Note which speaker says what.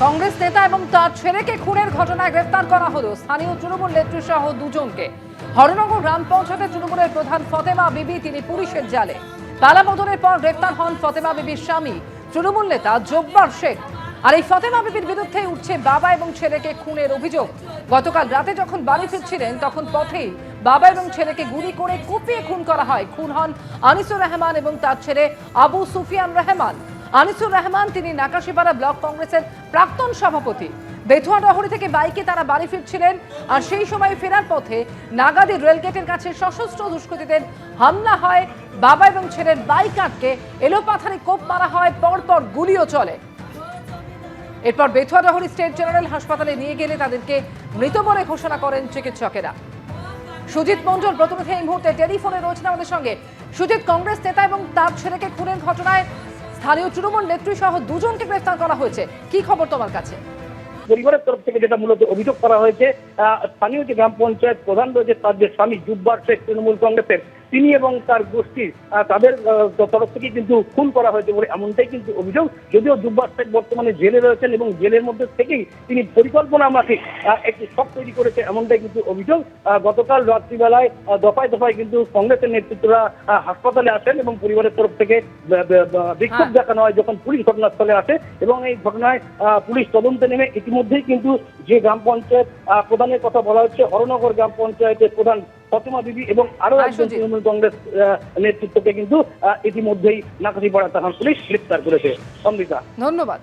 Speaker 1: কংগ্রেস নেতা এবং তার ছেলেকে খুনের ঘটনায় গ্রেফতার করা হলো স্থানীয় তৃণমূল নেত্রী সহ দুজনকে। হরনগর গ্রাম পঞ্চায়েতের তৃণমূলের প্রধান ফতেমা বিবি তিনি পুলিশের জালে। পালাবদলের পর গ্রেফতার হন ফতেমা বিবির স্বামী তৃণমূল নেতা জব্বার শেখ। আর এই ফতেমা বিবির বিরুদ্ধে উঠছে বাবা এবং ছেলেকে খুনের অভিযোগ। গতকাল রাতে যখন বাড়ি ফিরছিলেন তখন পথেই বাবা এবং ছেলেকে গুলি করে কুপিয়ে খুন করা হয়। খুন হন আনিসুর রহমান এবং তার ছেলে আবু সুফিয়ান রহমান। আনিসুর রহমান তিনি নাকাশিপাড়া ব্লক কংগ্রেসের প্রাক্তন সভাপতি। বেথুয়া ডহরি থেকে বাইকে তারা বাড়ি ফিরছিলেন, আর সেই সময় ফেরার পথে নাগাদি রেলগেটের কাছে সশস্ত্র দুষ্কৃতীদের হামলা হয়। বাবা এবং ছেলের বাইক আটকে এলোপাথারি কোপ মারা হয়, পরপর গুলিও চলে। এরপর বেথুয়া ডহরি স্টেট জেনারেল হাসপাতালে নিয়ে গেলে তাদেরকে মৃত বলে ঘোষণা করেন চিকিৎসকেরা। সুজিত মণ্ডল প্রতিনিধি এই মুহূর্তে টেলিফোনে রয়েছেন আমাদের সঙ্গে। সুজিত, কংগ্রেস নেতা এবং তার ছেলেকে খুনের ঘটনায় স্থানীয় তৃণমূল নেত্রী সহ দুজনকে গ্রেফতার করা হয়েছে, কি খবর তোমার কাছে?
Speaker 2: পরিবারের তরফ থেকে যেটা মূলত অভিযোগ করা হয়েছে, স্থানীয় যে গ্রাম পঞ্চায়েত প্রধান রয়েছে তার যে স্বামী জব্বার শেখ তৃণমূল কংগ্রেসের, তিনি এবং তার গোষ্ঠী তাদের তরফ থেকে কিন্তু খুন করা হয়েছে বলে এমনটাই কিন্তু অভিযোগ। যদিও জব্বার শেখ বর্তমানে জেলে রয়েছেন এবং জেলের মধ্যে থেকেই তিনি পরিকল্পনা মাফিক একটি শক তৈরি করেছে এমনটাই কিন্তু অভিযোগ। গতকাল রাত্রিবেলায় দফায় দফায় কিন্তু কংগ্রেসের নেতৃত্বরা হাসপাতালে আসেন এবং পরিবারের তরফ থেকে বিক্ষোভ দেখানো হয় যখন পুলিশ ঘটনাস্থলে আসে। এবং এই ঘটনায় পুলিশ তদন্তে নেমে ইতিমধ্যেই কিন্তু যে গ্রাম পঞ্চায়েত প্রধানের কথা বলা হচ্ছে, হরনগর গ্রাম পঞ্চায়েতের প্রধান ফতেমা বিবি এবং আরো একজন তৃণমূল কংগ্রেস নেতৃত্বকে কিন্তু ইতিমধ্যেই নাকাশিপাড়া থানার পুলিশ গ্রেফতার করেছে। অমৃতা,
Speaker 1: ধন্যবাদ।